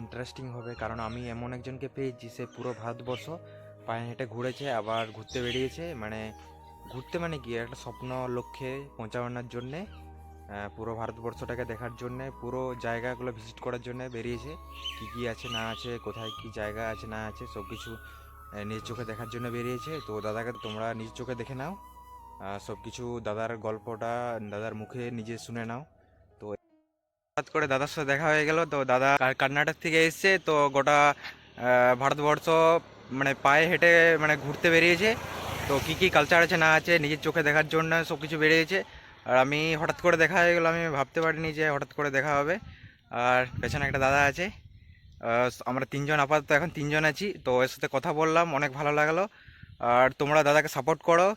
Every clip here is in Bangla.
ইন্টারেস্টিং হবে, কারণ আমি এমন একজনকে পেয়েছি সে পুরো ভারতবর্ষ পায়ে হেঁটে ঘুরেছে, আবার ঘুরতে বেরিয়েছে। মানে ঘুরতে মানে কি একটা স্বপ্ন লক্ষ্যে পৌঁছানোর জন্যে, পুরো ভারতবর্ষটাকে দেখার জন্যে, পুরো জায়গাগুলো ভিজিট করার জন্য বেরিয়েছে। কি কি আছে না আছে, কোথায় কি জায়গা আছে না আছে, সব কিছু নিজ চোখে দেখার জন্য বেরিয়েছে। তো দাদাকে তোমরা নিজ চোখে দেখে নাও, সব কিছু দাদার গল্পটা দাদার মুখে নিজে শুনে নাও। তো হঠাৎ করে দাদার সাথে দেখা হয়ে গেল। তো দাদা কর্ণাটক থেকে এসছে, তো গোটা ভারতবর্ষ মানে পায়ে হেঁটে মানে ঘুরতে বেরিয়েছে। তো কী কী কালচার আছে না আছে নিজের চোখে দেখার জন্য সব কিছু বেরিয়েছে। আর আমি হঠাৎ করে দেখা হয়ে গেলো, আমি ভাবতে পারিনি যে হঠাৎ করে দেখা হবে। আর পেছনে একটা দাদা আছে, আমরা তিনজন আপাতত এখন তিনজন আছি। তো এর সাথে কথা বললাম, অনেক ভালো লাগলো। আর তোমরা দাদাকে সাपोर्ट करो,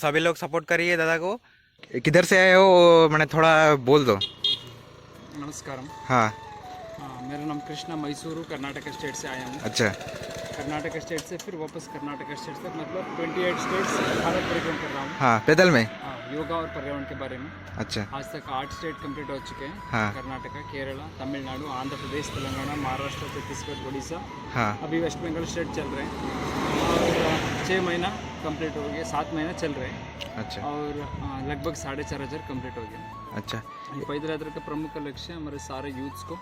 सभी लोग सपोर्ट करिए दादा को। किधर से आए हो मैंने थोड़ा बोल दो। नमस्कारम। हाँ। मेरा नाम कृष्णा, मैसूरू कर्नाटक स्टेट से आया हूँ। अच्छा। कर्नाटक स्टेट से फिर वापस कर्नाटक स्टेट तक, मतलब 28 स्टेट्स भारत परिक्रम कर रहा हूँ। हाँ, पैदल में। हाँ, योगा और पर्यावरण के बारे में। अच्छा। आज तक 8 स्टेट कंप्लीट हो चुके हैं। हाँ। कर्नाटका, केरला, तमिलनाडु, आंध्र प्रदेश, तेलंगाना, महाराष्ट्र, छत्तीसगढ़, उड़ीसा। हाँ। अभी वेस्ट बंगाल स्टेट चल रहे हैं और 6 महीना कंप्लीट हो गया, 7 महीना चल रहे हैं। अच्छा। और लगभग 4,500 कंप्लीट हो गया। अच्छा। ये पैदल यात्रा का प्रमुख लक्ष्य है हमारे सारे यूथ्स को,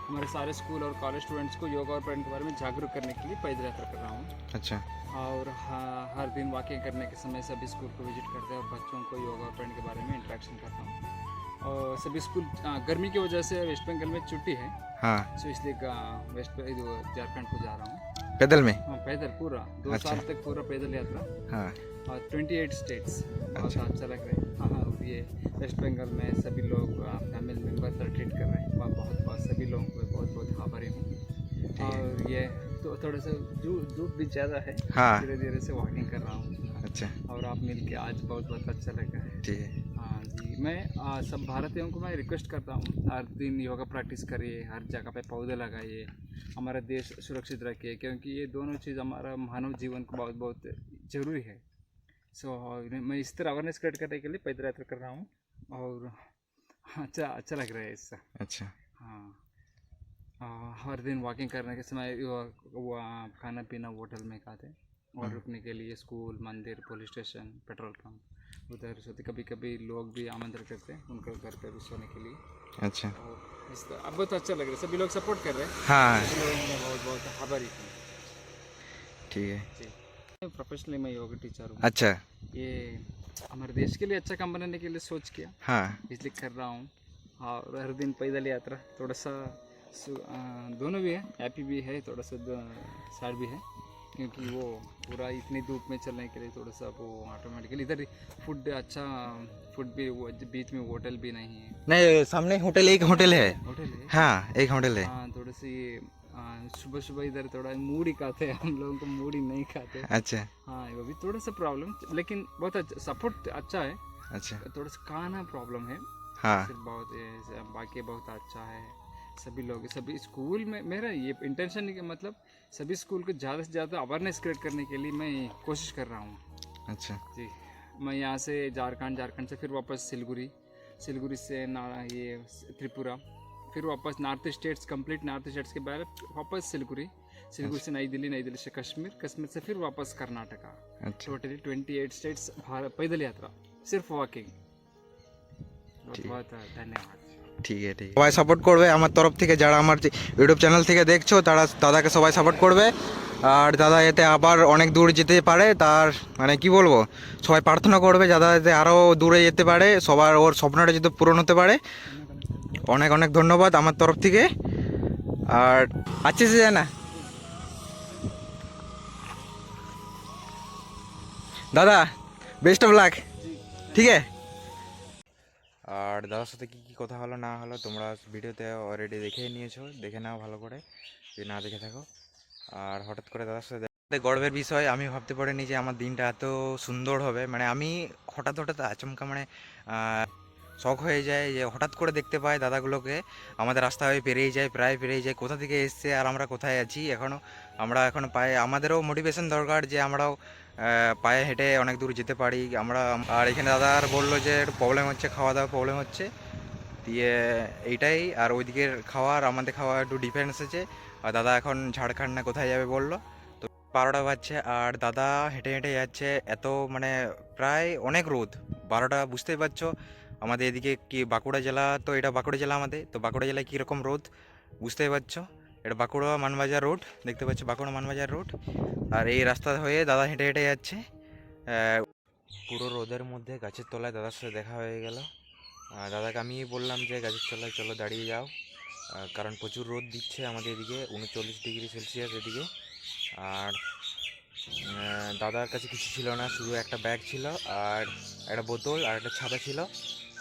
हमारे सारे स्कूल और कॉलेज स्टूडेंट्स को योगा और पर्यटन के बारे में जागरूक करने के लिए पैदल यात्रा कर रहा हूँ। अच्छा। और हर दिन वॉकिंग करने के समय सभी स्कूल को विजिट करते हैं और बच्चों को योगा और पर्यटन के बारे में इंटरेक्शन करता हूँ। और सभी स्कूल गर्मी की वजह से वेस्ट बंगाल में छुट्टी है। हाँ। सो इसलिए झारखंड को जा रहा हूँ पैदल में। हाँ, पैदल पूरा 2 अच्छा। साल तक पूरा पैदल यात्रा। हाँ। और 28 स्टेट्स बहुत अच्छा। अच्छा लग रहा है। हाँ, ये वेस्ट बंगाल में सभी लोग फैमिली मेम्बर तरह ट्रीट कर रहे हैं। वहाँ बहुत बहुत सभी लोगों को बहुत बहुत आभारी हूँ। और ये तो थोड़ा सा धूप भी ज़्यादा है। हाँ। धीरे धीरे से वॉकिंग कर रहा हूँ। अच्छा। और आप मिल के आज बहुत बहुत अच्छा लगा है। ठीक है। हाँ जी, मैं सब भारतीयों को मैं रिक्वेस्ट करता हूँ, हर दिन योगा प्रैक्टिस करिए, हर जगह पे पौधे लगाइए, हमारा देश सुरक्षित रखिए, क्योंकि ये दोनों चीज़ हमारा मानव जीवन को बहुत बहुत ज़रूरी है। सो मैं इस तरह अवेयरनेस क्रिएट करने के लिए पैदल यात्रा कर रहा हूँ और अच्छा लग रहा है इससे। अच्छा। हाँ, हर दिन वॉकिंग करने के समय खाना पीना होटल में खाते और रुकने के लिए स्कूल, मंदिर, पुलिस स्टेशन, पेट्रोल पंप उधर सोते। कभी कभी लोग भी आमंत्रित करते हैं उनके घर पे भी सोने के लिए। अच्छा। और इस तरह अब बहुत अच्छा लग रहा है, सभी लोग सपोर्ट कर रहे हैं। हाँ। सभी लोगों को बहुत बहुत आभारी हूँ। ठीक है। जी, प्रोफेशनली मैं योगा टीचर हूँ। अच्छा। ये हमारे देश के लिए अच्छा काम बनाने के लिए सोच किया, हाँ। इसलिए कर रहा हूँ। और हर दिन पैदल यात्रा थोड़ा सा दोनों भी है, हैप्पी भी है, थोड़ा सा सैड भी है, क्योंकि वो पूरा इतनी धूप में चलने के लिए थोड़ा सा वो ऑटोमेटिकली इधर फूड अच्छा फूड भी बीच में होटल भी नहीं है। नहीं, सामने होटल, एक होटल है। होटल है। हाँ, एक होटल है। हाँ, थोड़ी सी सुबह सुबह इधर थोड़ा मूढ़ी खाते हैं हम लोगों को, मूढ़ी नहीं खाते। अच्छा। हाँ, वो भी थोड़ा सा प्रॉब्लम, लेकिन बहुत अच्छा सपोर्ट अच्छा है। अच्छा। थोड़ा सा खाना प्रॉब्लम है। हाँ। सिर्फ बहुत बाकी बहुत अच्छा है। सभी लोग सभी स्कूल में मेरा ये इंटेंशन नहीं कि मतलब सभी स्कूल को ज़्यादा से ज़्यादा अवेयरनेस क्रिएट करने के लिए मैं कोशिश कर रहा हूँ। अच्छा। जी, मैं यहाँ से झारखंड से फिर वापस सिलगुड़ी से ये त्रिपुरा, फिर वापस north states complete, north states के बाद वापस सिलगुड़ी से नई दिल्ली से कश्मीर से फिर वापस कर्नाटका। अच्छा। टोटली 28 स्टेट्स पैदल यात्रा, सिर्फ वॉकिंग। बहुत धन्यवाद। ঠিক আছে, ঠিক আছে। সবাই সাপোর্ট করবে আমার তরফ থেকে, যারা আমার ইউটিউব চ্যানেল থেকে দেখছো তারা দাদাকে সবাই সাপোর্ট করবে। আর দাদা এতে আবার অনেক দূর যেতে পারে, তার মানে কি বলবো, সবাই প্রার্থনা করবে দাদা যাতে আরও দূরে যেতে পারে, সবার ওর স্বপ্নটা যাতে পূরণ হতে পারে। অনেক অনেক ধন্যবাদ আমার তরফ থেকে। আর अच्छे से जाना দাদা, বেস্ট অফ লাক। ঠিক আছে। আর দাদার সাথে কী কী কথা হলো না হলো তোমরা ভিডিওতে অলরেডি দেখেই নিয়েছো, দেখে নাও ভালো করে যদি না দেখে থাকো। আর হঠাৎ করে দাদার সাথে গর্বের বিষয়, আমি ভাবতে পারিনি যে আমার দিনটা এত সুন্দর হবে। মানে আমি হঠাৎ আচমকা মানে শখ হয়ে যায় যে হঠাৎ করে দেখতে পাই দাদাগুলোকে আমাদের রাস্তা হয়ে প্রায় পেরিয়ে যায়, কোথা থেকে এসছে আর আমরা কোথায় আছি এখনও। আমরা এখনও পায়ে, আমাদেরও মোটিভেশন দরকার যে আমরাও পায়ে হেঁটে অনেক দূর যেতে পারি আমরা। আর এখানে দাদার বললো যে একটু প্রবলেম হচ্ছে, খাওয়া দাওয়া প্রবলেম হচ্ছে দিয়ে এইটাই। আর ওইদিকের খাওয়া আর আমাদের খাওয়া একটু ডিফারেন্স আছে। আর দাদা এখন ঝাড়খণ্ড না কোথায় যাবে বললো। তো 12টা বাজছে আর দাদা হেঁটে হেঁটে যাচ্ছে, এত মানে প্রায় অনেক রোদ। 12টা বুঝতেই পারছো, আমাদের এদিকে কি বাঁকুড়া জেলা, তো এটা বাঁকুড়া জেলা আমাদের, তো বাঁকুড়া জেলায় কীরকম রোদ বুঝতেই পারছো। এটা বাঁকুড়া মানবাজার রোড, দেখতে পাচ্ছ বাঁকুড়া মানবাজার রোড। আর এই রাস্তা হয়ে দাদা হেঁটে হেঁটে যাচ্ছে। পুরো রোদের মধ্যে গাছের তলায় দাদার সাথে দেখা হয়ে গেল। দাদাকে আমি বললাম যে গাছের তলায় চলো দাঁড়িয়ে যাও, কারণ প্রচুর রোদ দিচ্ছে আমাদের এদিকে, 39 ডিগ্রি সেলসিয়াস এদিকে। আর দাদার কাছে কিছু ছিল না, শুধু একটা ব্যাগ ছিল আর একটা বোতল আর একটা ছাতা ছিল,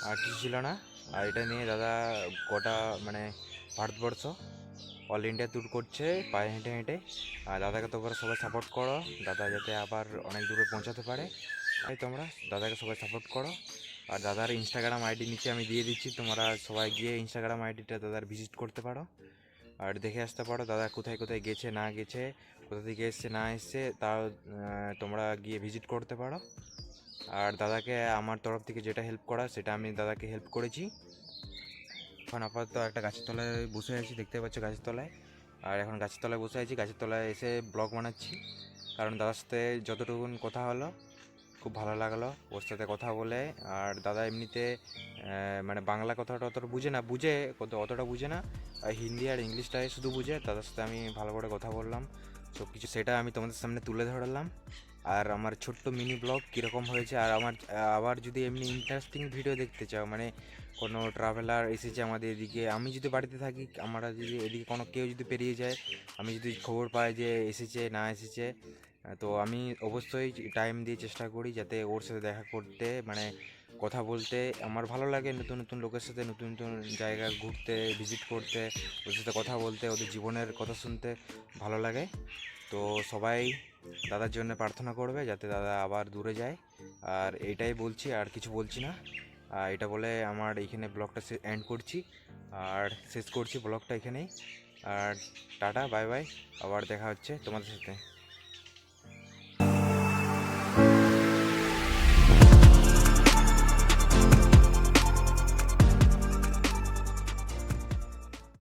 আর কিছু ছিল না। আর এটা নিয়ে দাদা গোটা মানে ভারতবর্ষ অল ইন্ডিয়া ট্যুর করছে পায়ে হেঁটে হেঁটে। আর দাদাকে তোমরা সবাই সাপোর্ট করো, দাদা যাতে আবার অনেক দূরে পৌঁছাতে পারে। তাই তোমরা দাদাকে সবাই সাপোর্ট করো। আর দাদার ইনস্টাগ্রাম আইডি নিচে আমি দিয়ে দিচ্ছি, তোমরা সবাই গিয়ে ইনস্টাগ্রাম আইডিটা দাদার ভিজিট করতে পারো আর দেখে আসতে পারো দাদা কোথায় কোথায় গেছে না গেছে, কোথা থেকে এসছে না এসছে, তাও তোমরা গিয়ে ভিজিট করতে পারো। আর দাদাকে আমার তরফ থেকে যেটা হেল্প করা সেটা আমি দাদাকে হেল্প করেছি। এখন আপাতত একটা গাছের তলায় বসে আছি, দেখতে পাচ্ছ গাছের তলায়। আর এখন গাছের তলায় বসে আছি, গাছের তলায় এসে ব্লগ বানাচ্ছি, কারণ দাদার সাথে যতটুকুন কথা হলো খুব ভালো লাগলো ওর সাথে কথা বলে। আর দাদা এমনিতে মানে বাংলা কথাটা অতটা বুঝে না, বুঝে অতটা বুঝে না, আর হিন্দি আর ইংলিশটাই শুধু বুঝে। দাদার সাথে আমি ভালো করে কথা বললাম, সব কিছু সেটা আমি তোমাদের সামনে তুলে ধরলাম। আর আমার ছোট্ট মিনি ব্লগ কীরকম হয়েছে, আর আমার আবার যদি এমনি ইন্টারেস্টিং ভিডিও দেখতে চাও, মানে কোনো ট্রাভেলার এসেছে আমাদের এদিকে, আমি যদি বাড়িতে থাকি, আমরা যদি এদিকে কোনো কেউ যদি পেরিয়ে যায়, আমি যদি খবর পাই যে এসেছে না এসেছে, তো আমি অবশ্যই টাইম দিয়ে চেষ্টা করি যাতে ওর সাথে দেখা করতে, মানে কথা বলতে আমার ভালো লাগে। নতুন নতুন লোকের সাথে নতুন নতুন জায়গা ঘুরতে, ভিজিট করতে, ওদের সাথে কথা বলতে, ওদের জীবনের কথা শুনতে ভালো লাগে। তো সবাই দাদার জন্য প্রার্থনা করবে যাতে দাদা আবার দূরে যায়। আর এইটাই বলছি, আর কিছু বলছি না। এটা বলে আমার এইখানে ব্লগটা এন্ড করছি আর শেষ করছি ব্লগটা এখানেই। আর টাটা, বাই বাই, আবার দেখা হচ্ছে তোমাদের সাথে।